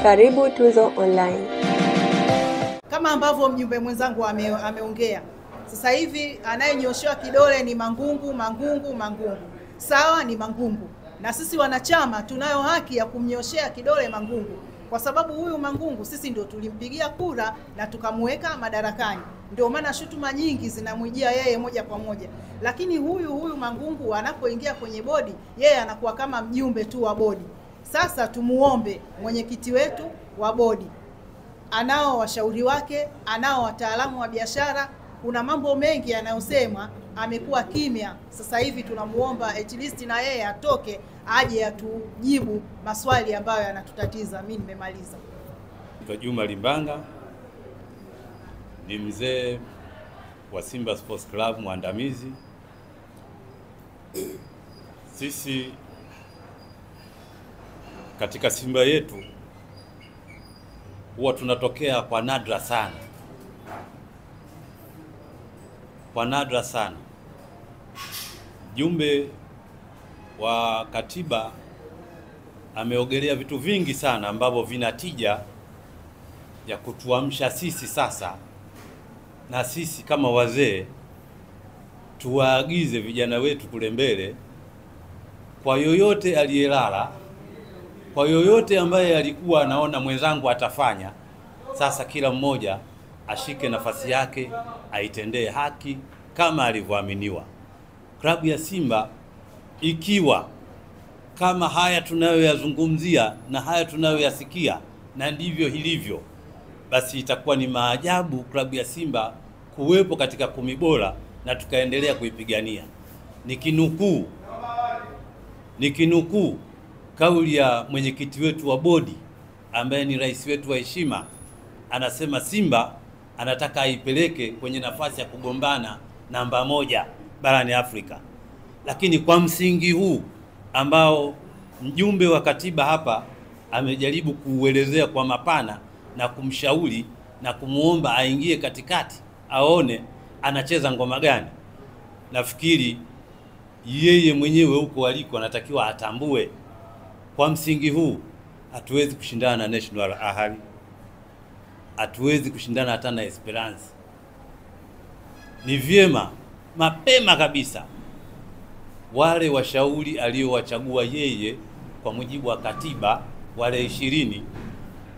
Karibu Tuzo Online. Kama ambavyo mjumbe mwenzangu ameongea, sasa hivi anayenyoshewa kidole ni Mangungu. Sawa, ni Mangungu, na sisi wanachama tunayo haki ya kumnyoshea kidole Mangungu, kwa sababu huyu Mangungu sisi ndio tulimpigia kura na tukamweka madarakani. Ndio maana shutuma nyingi zinamwijia yeye moja kwa moja. Lakini huyu Mangungu anapoingia kwenye bodi, yeye anakuwa kama mjumbe tu wa bodi. Sasa tumuombe mwenyekiti wetu wa bodi, anao washauri wake, anao wataalamu wa biashara. Kuna mambo mengi yanayosema, amekuwa kimya. Sasa hivi tunamuomba at least na yeye atoke aje atujibu maswali ambayo yanatutatiza. Mimi nimemaliza. Kwa Juma Limbanga ni mzee wa Simba Sports Club mwandamizi. Sisi katika Simba yetu huwa tunatokea kwa nadra sana. Jumbe wa katiba ameogelea vitu vingi sana ambavyo vinatija ya kutuamsha sisi sasa, na sisi kama wazee tuwaagize vijana wetu kule mbele, kwa yoyote aliyelala, kwa yoyote ambaye alikuwa anaona mwenzangu atafanya, sasa kila mmoja ashike nafasi yake, aitendee haki kama alivyoaminiwa. Klabu ya Simba ikiwa kama haya tunayoyazungumzia na haya tunayoyasikia na ndivyo hilivyo, basi itakuwa ni maajabu klabu ya Simba kuwepo katika 10 bora na tukaendelea kuipigania. Nikinukuu kauli ya mwenyekiti wetu wa bodi ambaye ni rais wetu wa heshima, anasema Simba anataka aipeleke kwenye nafasi ya kugombana namba 1 barani Afrika. Lakini kwa msingi huu ambao mjumbe wa katiba hapa amejaribu kuuelezea kwa mapana na kumshauri na kumuomba aingie katikati aone anacheza ngoma gani, nafikiri yeye mwenyewe huko aliko anatakiwa atambue kwa msingi huu hatuwezi kushindana na National Ahli, hatuwezi kushindana hata na Esperance. Ni vyema mapema kabisa wale washauri aliowachagua yeye kwa mujibu wa katiba, wale 20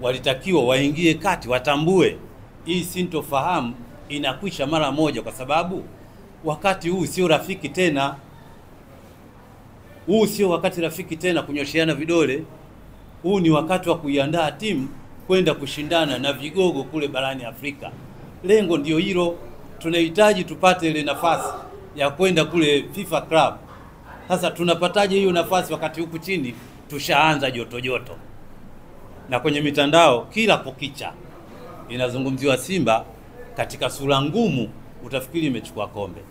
walitakiwa waingie kati, watambue hii sintofahamu inakwisha mara moja, kwa sababu wakati huu sio rafiki tena. Huu sio wakati rafiki tena kunyosheana vidole. Huu ni wakati wa kuiandaa timu kwenda kushindana na vigogo kule barani Afrika. Lengo ndio hilo. Tunahitaji tupate ile nafasi ya kwenda kule FIFA Club. Sasa tunapataje hiyo nafasi wakati huku chini tushaanza joto? Na kwenye mitandao kila kukicha inazungumziwa Simba katika sura ngumu, utafikiri imechukua kombe,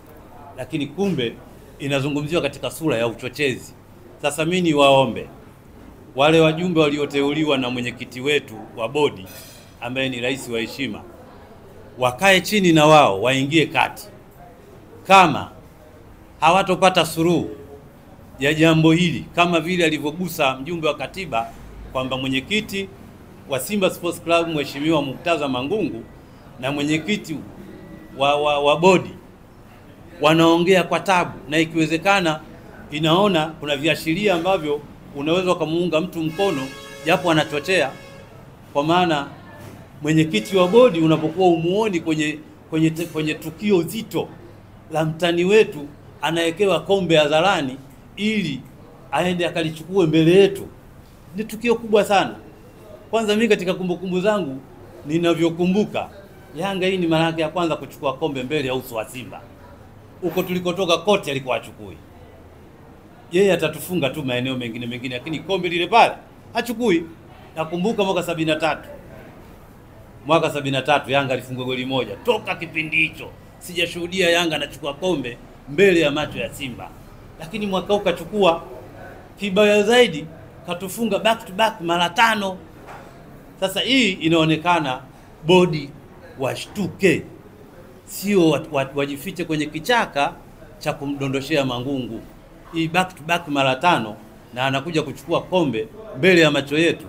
lakini kumbe inazungumziwa katika sura ya uchochezi. Sasa mimi niwaombe wale wajumbe walioteuliwa na mwenyekiti wetu wa bodi ambaye ni rais wa heshima, wakae chini na wao waingie kati. Kama hawatopata suluhu ya jambo hili, kama vile alivyogusa mjumbe wa katiba kwamba mwenyekiti wa Simba Sports Club Mheshimiwa Murtaza Mangungu na mwenyekiti wa bodi wanaongea kwa tabu, na ikiwezekana inaona kuna viashiria ambavyo unaweza kumuunga mtu mkono japo anachochea, kwa maana mwenyekiti wa bodi unapokuwa umuoni kwenye tukio zito la mtani wetu anawekewa kombe hadharani ili aende akalichukue mbele yetu, ni tukio kubwa sana. Kwanza mimi katika kumbukumbu zangu ninavyokumbuka, Yanga hii ni mara yake ya kwanza kuchukua kombe mbele ya uso wa Simba. Huko tulikotoka kote alikuwa achukui. Yeye atatufunga tu maeneo mengine, lakini kombe lile pale hachukui. Nakumbuka mwaka 73 Yanga alifungwa goli moja. Toka kipindi hicho sijashuhudia Yanga anachukua kombe mbele ya macho ya Simba. Lakini mwaka huu kachukua. Kibaya zaidi katufunga back to back mara 5. Sasa hii inaonekana bodi washtuke, sio wajifiche kwenye kichaka cha kumdondoshea Mangungu. Hii back to back mara 5 na anakuja kuchukua kombe mbele ya macho yetu.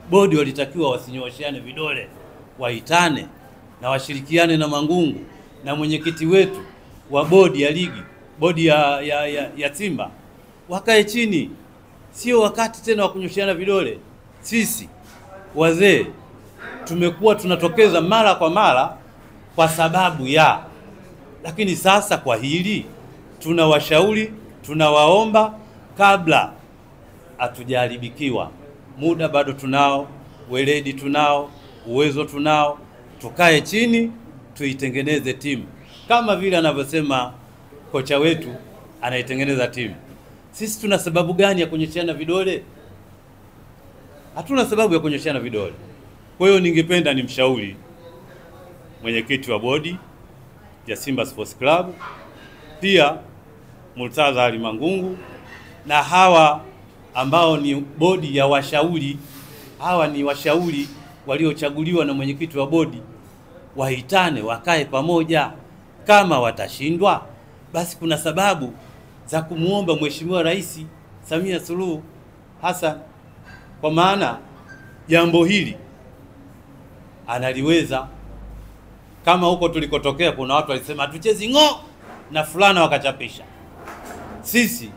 bodi walitakiwa wasinyosheane vidole, waitane na washirikiane na Mangungu na mwenyekiti wetu wa bodi ya ligi, bodi ya Simba, wakae chini. Sio wakati tena wa kunyosheana vidole. Sisi wazee tumekuwa tunatokeza mara kwa mara kwa sababu ya, lakini sasa kwa hili tunawashauri, tunawaomba kabla hatujaharibikiwa. Muda bado tunao, weledi tunao, uwezo tunao, tukae chini tuitengeneze timu kama vile anavyosema kocha wetu anaitengeneza timu. Sisi tuna sababu gani ya kunyosheana vidole? Hatuna sababu ya kunyosheana vidole. Kwa hiyo ningependa nimshauri mwenyekiti wa bodi ya Simba Sports Club, pia Murtaza Ali Mangungu, na hawa ambao ni bodi ya washauri, hawa ni washauri waliochaguliwa na mwenyekiti wa bodi, waitane, wakae pamoja. Kama watashindwa, basi kuna sababu za kumuomba Mheshimiwa Rais Samia Suluhu Hassan, kwa maana jambo hili analiweza. Kama huko tulikotokea kuna watu walisema hatuchezi ng'o na fulana wakachapisha. Sisi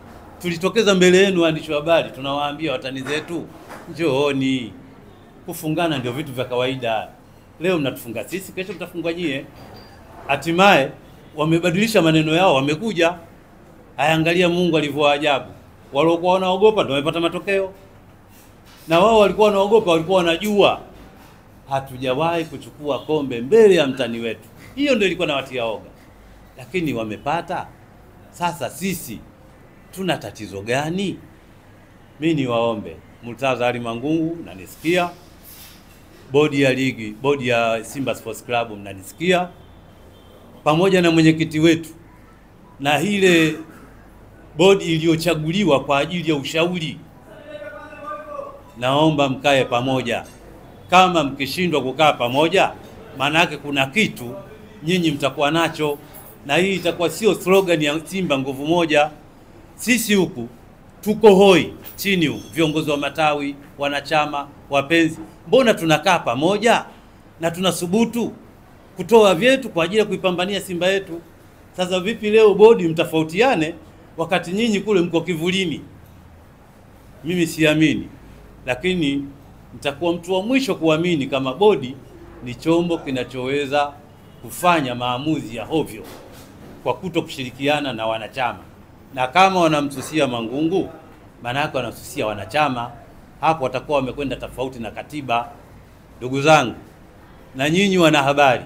tulitokeza mbele yenu waandishi wa habari, tunawaambia watani zetu, njooni, kufungana ndio vitu vya kawaida. Leo mnatufunga sisi, kesho mtafungwa nyie. Hatimaye wamebadilisha maneno yao, wamekuja. Angalia Mungu alivyowaajabu. Waliokuwa wanaogopa ndio wamepata matokeo. Na wao walikuwa wanaogopa, walikuwa wanajua hatujawahi kuchukua kombe mbele ya mtani wetu. Hiyo ndio ilikuwa inawatia oga. Lakini wamepata. Sasa sisi tuna tatizo gani? Mimi niwaombe Murtaza Ali Mangungu, mnanisikia? Bodi ya ligi, bodi ya Simba Sports Club, mnanisikia? Pamoja na mwenyekiti wetu na ile bodi iliyochaguliwa kwa ajili ya ushauri, naomba mkae pamoja. Kama mkishindwa kukaa pamoja, maana yake kuna kitu nyinyi mtakuwa nacho, na hii itakuwa sio slogan ya Simba nguvu moja. Sisi huku tuko hoi chini huku, viongozi wa matawi, wanachama, wapenzi, mbona tunakaa pamoja na tunasubutu kutoa vyetu kwa ajili ya kuipambania Simba yetu? Sasa vipi leo bodi mtafautiane wakati nyinyi kule mko kivulini? Mimi siamini, lakini nitakuwa mtu wa mwisho kuamini kama bodi ni chombo kinachoweza kufanya maamuzi ya hovyo kwa kuto kushirikiana na wanachama. Na kama wanamsusia Mangungu, maana yake wanasusia wanachama. Hapo watakuwa wamekwenda tofauti na katiba. Ndugu zangu, na nyinyi wana habari,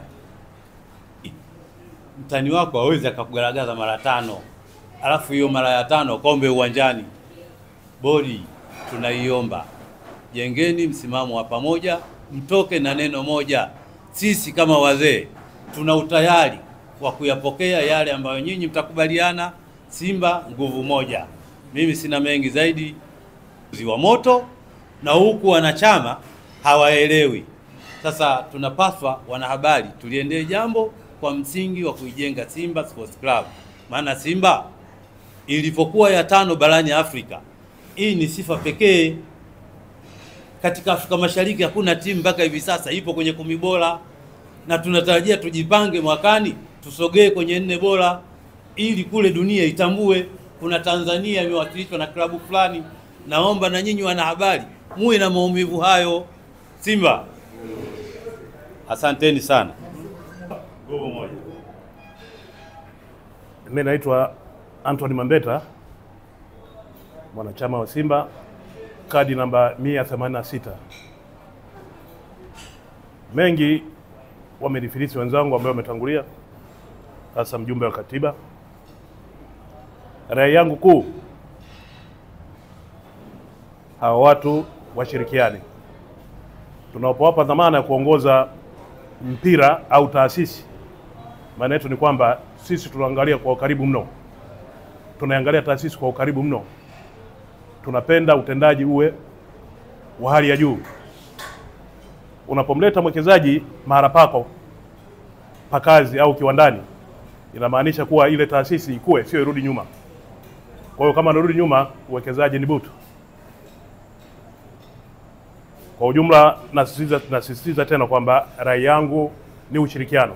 mtani wako hawezi akakugaragaza mara 5, alafu hiyo mara ya 5 kombe uwanjani. Bodi tunaiomba, jengeni msimamo wa pamoja, mtoke na neno moja. Sisi kama wazee tuna utayari wa kuyapokea yale ambayo nyinyi mtakubaliana. Simba nguvu moja. Mimi sina mengi zaidi. Ziwa moto na huku wanachama hawaelewi. Sasa tunapaswa wanahabari tuliendee jambo kwa msingi wa kuijenga Simba Sports Club. Maana Simba ilipokuwa ya 5 barani Afrika, hii ni sifa pekee. Katika Afrika Mashariki hakuna timu mpaka hivi sasa ipo kwenye 10 bora, na tunatarajia tujipange mwakani tusogee kwenye 4 bora ili kule dunia itambue kuna Tanzania imewakilishwa na klabu fulani. Naomba na nyinyi wanahabari muwe na maumivu hayo. Simba, asanteni sana. Gogo moja. Mimi naitwa Anthony Mambeta, mwanachama wa Simba, kadi namba 186. Mengi wamedifilisi wenzangu ambao wametangulia, hasa mjumbe wa katiba. Rai yangu kuu, hawa watu washirikiane. Tunapowapa dhamana ya kuongoza mpira au taasisi, maana yetu ni kwamba sisi tunaangalia kwa ukaribu mno. Tunaangalia taasisi kwa ukaribu mno. Tunapenda utendaji uwe wa hali ya juu. Unapomleta mwekezaji mahali pako pa kazi au kiwandani, inamaanisha kuwa ile taasisi ikue, sio irudi nyuma. Kwa hiyo kama narudi nyuma, uwekezaji ni butu. Kwa ujumla nasisitiza tena kwamba rai yangu ni ushirikiano.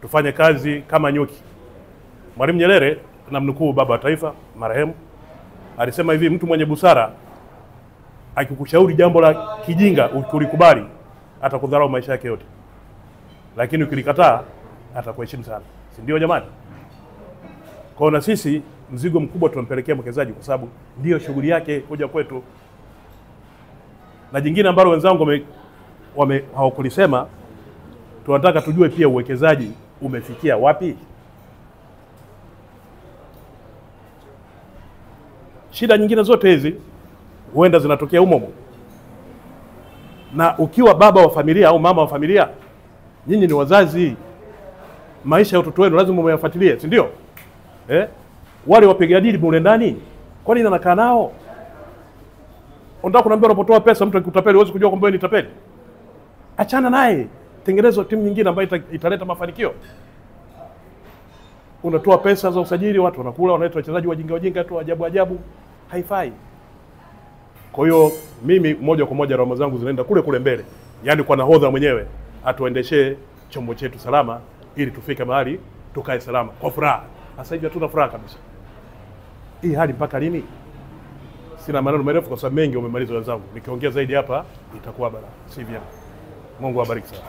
Tufanye kazi kama nyuki. Mwalimu Nyerere, namnukuu baba wa taifa marehemu, alisema hivi, mtu mwenye busara akikushauri jambo la kijinga ukilikubali atakudharau maisha yake yote, lakini ukilikataa atakuheshimu sana. Si ndio jamani? Kwa na sisi mzigo mkubwa tunampelekea mwekezaji kwa sababu ndio shughuli yake kuja kwetu. Na jingine ambalo wenzangu hawakulisema, tunataka tujue pia uwekezaji umefikia wapi. Shida nyingine zote hizi huenda zinatokea humo. Na ukiwa baba wa familia au mama wa familia, nyinyi ni wazazi, maisha ya watoto wenu lazima muyafuatilie, si ndio? Wale wapiga dili mule ndani, kwa nini anakaa nao? Unataka kuniambia unapotoa pesa mtu akikutapeli huwezi kujua kwamba ni tapeli? Achana naye, tengeneza timu nyingine ambayo italeta mafanikio. Unatoa pesa za usajili, watu wanakula, wanaita wachezaji wajinga tu ajabu, haifai. Kwa hiyo mimi moja kwa moja rama zangu zinaenda kule mbele, yaani kwa nahodha mwenyewe atuendeshee chombo chetu salama ili tufike mahali tukae salama kwa furaha. Sasa hivi hatuna furaha kabisa. Hii hali mpaka lini? Sina maneno marefu kwa sababu mengi umemaliza wenzangu. Nikiongea zaidi hapa itakuwa bala. Si vyema. Mungu awabariki sana.